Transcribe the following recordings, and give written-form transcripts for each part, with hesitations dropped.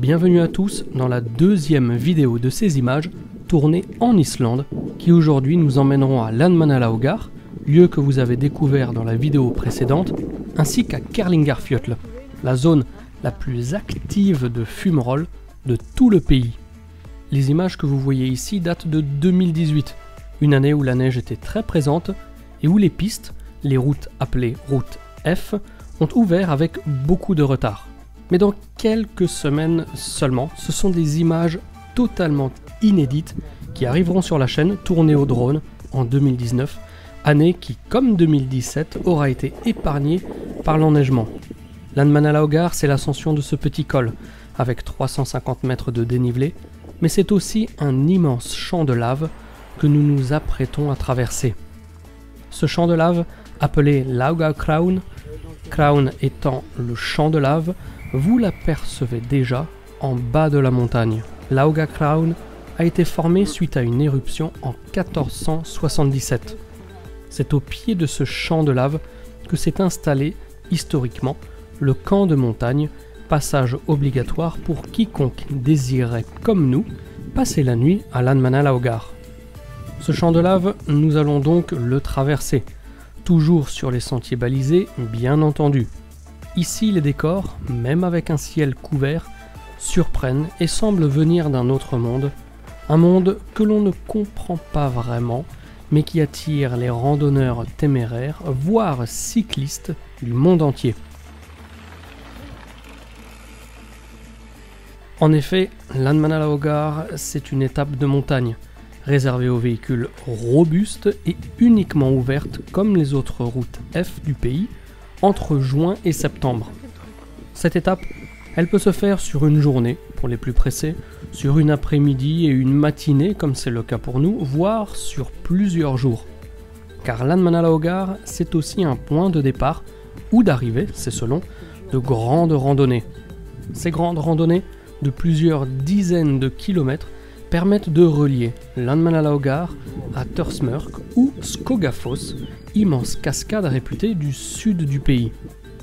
Bienvenue à tous dans la deuxième vidéo de ces images tournées en Islande qui aujourd'hui nous emmèneront à Landmannalaugar, lieu que vous avez découvert dans la vidéo précédente, ainsi qu'à Kerlingarfjöll, la zone la plus active de fumerolles de tout le pays. Les images que vous voyez ici datent de 2018, une année où la neige était très présente et où les pistes, les routes appelées route F, ont ouvert avec beaucoup de retard. Mais dans quelques semaines seulement, ce sont des images totalement inédites qui arriveront sur la chaîne tournées au drone en 2019, année qui, comme 2017, aura été épargnée par l'enneigement. Landmannalaugar, c'est l'ascension de ce petit col, avec 350 mètres de dénivelé, mais c'est aussi un immense champ de lave que nous nous apprêtons à traverser. Ce champ de lave, appelé Laugakraun, Kraun étant le champ de lave, vous l'apercevez déjà en bas de la montagne. Laugakraun a été formé suite à une éruption en 1477. C'est au pied de ce champ de lave que s'est installé, historiquement, le camp de montagne, passage obligatoire pour quiconque désirait, comme nous, passer la nuit à Landmannalaugar. Ce champ de lave, nous allons donc le traverser, toujours sur les sentiers balisés, bien entendu. Ici, les décors, même avec un ciel couvert, surprennent et semblent venir d'un autre monde, un monde que l'on ne comprend pas vraiment, mais qui attire les randonneurs téméraires, voire cyclistes du monde entier. En effet, Landmannalaugar, c'est une étape de montagne, réservée aux véhicules robustes et uniquement ouverte, comme les autres routes F du pays, entre juin et septembre. Cette étape, elle peut se faire sur une journée, pour les plus pressés, sur une après-midi et une matinée, comme c'est le cas pour nous, voire sur plusieurs jours. Car Landmannalaugar, c'est aussi un point de départ, ou d'arrivée, c'est selon, de grandes randonnées. Ces grandes randonnées, de plusieurs dizaines de kilomètres, permettent de relier Landmannalaugar à Þórsmörk ou Skogafoss, immense cascade réputée du sud du pays.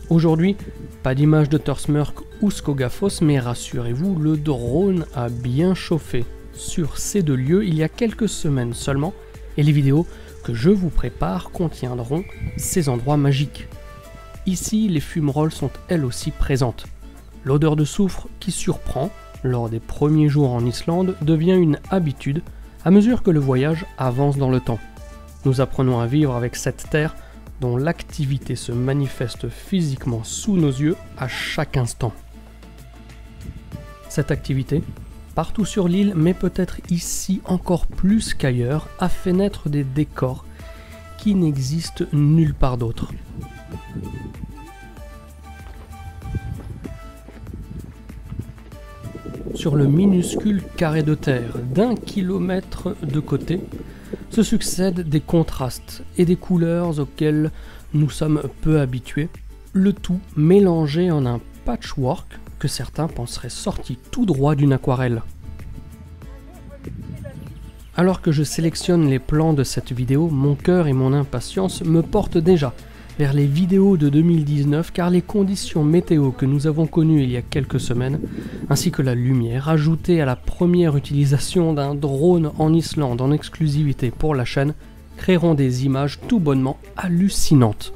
Aujourd'hui, pas d'image de Þórsmörk ou Skogafoss, mais rassurez-vous, le drone a bien chauffé sur ces deux lieux il y a quelques semaines seulement, et les vidéos que je vous prépare contiendront ces endroits magiques. Ici, les fumerolles sont elles aussi présentes. L'odeur de soufre qui surprend lors des premiers jours en Islande devient une habitude à mesure que le voyage avance dans le temps. Nous apprenons à vivre avec cette terre dont l'activité se manifeste physiquement sous nos yeux à chaque instant. Cette activité, partout sur l'île, mais peut-être ici encore plus qu'ailleurs, a fait naître des décors qui n'existent nulle part d'autre. Sur le minuscule carré de terre d'1 kilomètre de côté, se succèdent des contrastes et des couleurs auxquelles nous sommes peu habitués, le tout mélangé en un patchwork que certains penseraient sorti tout droit d'une aquarelle. Alors que je sélectionne les plans de cette vidéo, mon cœur et mon impatience me portent déjà vers les vidéos de 2019 car les conditions météo que nous avons connues il y a quelques semaines, ainsi que la lumière ajoutée à la première utilisation d'un drone en Islande en exclusivité pour la chaîne, créeront des images tout bonnement hallucinantes.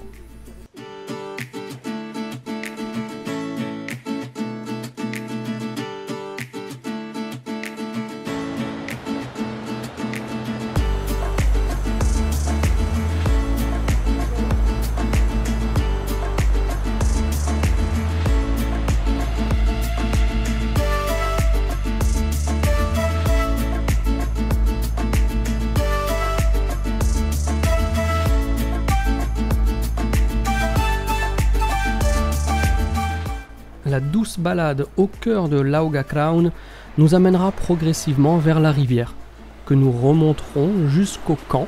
La douce balade au cœur de Laugakraun nous amènera progressivement vers la rivière, que nous remonterons jusqu'au camp,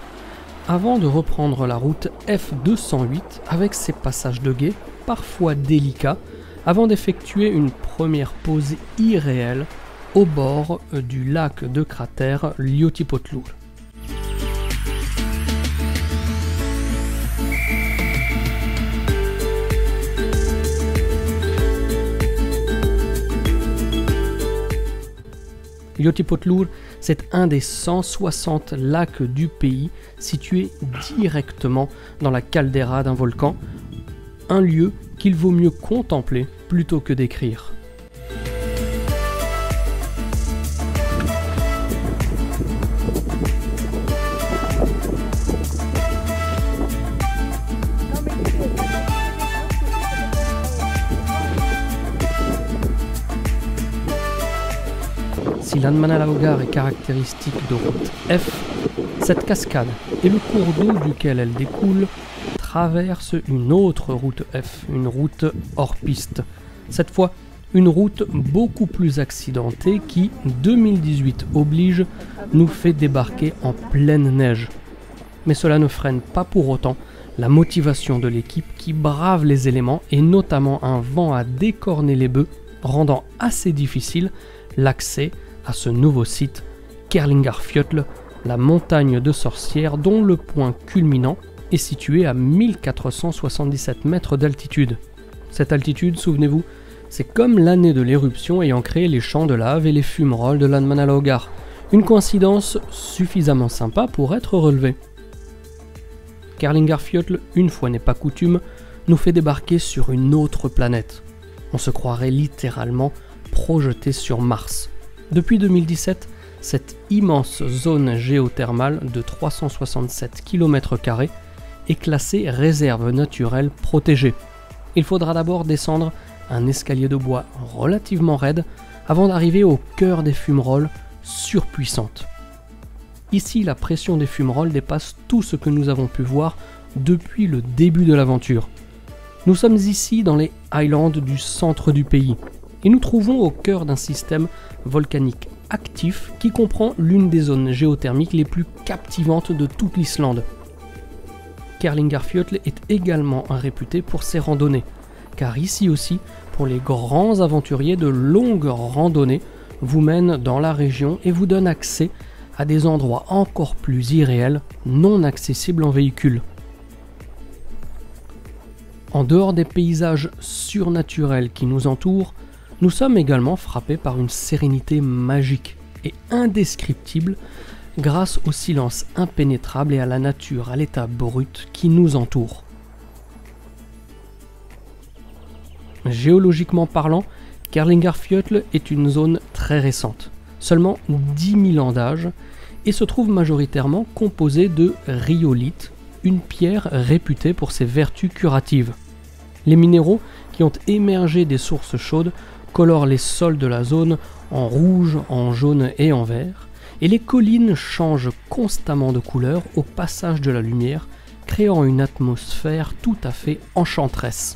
avant de reprendre la route F208 avec ses passages de gué, parfois délicats, avant d'effectuer une première pause irréelle au bord du lac de cratère Ljótipollur. Yotipotlur, c'est un des 160 lacs du pays, situé directement dans la caldeira d'un volcan, un lieu qu'il vaut mieux contempler plutôt que décrire. Si l'Andmannalaugar est caractéristique de route F, cette cascade et le cours d'eau duquel elle découle traversent une autre route F, une route hors piste. Cette fois, une route beaucoup plus accidentée qui, 2018 oblige, nous fait débarquer en pleine neige. Mais cela ne freine pas pour autant la motivation de l'équipe qui brave les éléments et notamment un vent à décorner les bœufs, rendant assez difficile l'accès à ce nouveau site, Kerlingarfjöll, la montagne de sorcières dont le point culminant est situé à 1477 mètres d'altitude. Cette altitude, souvenez-vous, c'est comme l'année de l'éruption ayant créé les champs de lave et les fumerolles de l'Andmannalaugar. Une coïncidence suffisamment sympa pour être relevée. Kerlingarfjöll, une fois n'est pas coutume, nous fait débarquer sur une autre planète. On se croirait littéralement projeté sur Mars. Depuis 2017, cette immense zone géothermale de 367 km² est classée réserve naturelle protégée. Il faudra d'abord descendre un escalier de bois relativement raide avant d'arriver au cœur des fumerolles surpuissantes. Ici, la pression des fumerolles dépasse tout ce que nous avons pu voir depuis le début de l'aventure. Nous sommes ici dans les Highlands du centre du pays et nous trouvons au cœur d'un système volcanique actif qui comprend l'une des zones géothermiques les plus captivantes de toute l'Islande. Kerlingarfjöll est également réputé pour ses randonnées, car ici aussi, pour les grands aventuriers, de longues randonnées vous mènent dans la région et vous donnent accès à des endroits encore plus irréels, non accessibles en véhicule. En dehors des paysages surnaturels qui nous entourent, nous sommes également frappés par une sérénité magique et indescriptible grâce au silence impénétrable et à la nature, à l'état brut qui nous entoure. Géologiquement parlant, Kerlingarfjöll est une zone très récente, seulement 10 000 ans d'âge, et se trouve majoritairement composée de rhyolite, une pierre réputée pour ses vertus curatives. Les minéraux qui ont émergé des sources chaudes colorent les sols de la zone en rouge, en jaune et en vert, et les collines changent constamment de couleur au passage de la lumière, créant une atmosphère tout à fait enchanteresse.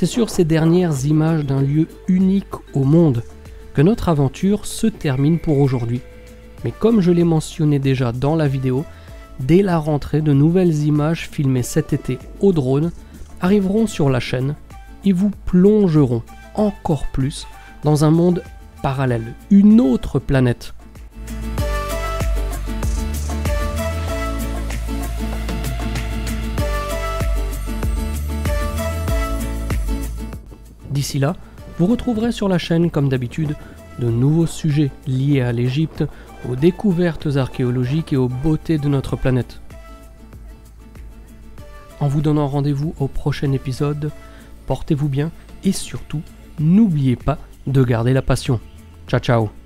C'est sur ces dernières images d'un lieu unique au monde que notre aventure se termine pour aujourd'hui. Mais comme je l'ai mentionné déjà dans la vidéo, dès la rentrée, de nouvelles images filmées cet été au drone arriveront sur la chaîne et vous plongeront encore plus dans un monde parallèle, une autre planète. D'ici là, vous retrouverez sur la chaîne, comme d'habitude, de nouveaux sujets liés à l'Égypte, aux découvertes archéologiques et aux beautés de notre planète. En vous donnant rendez-vous au prochain épisode, portez-vous bien et surtout, n'oubliez pas de garder la passion. Ciao ciao.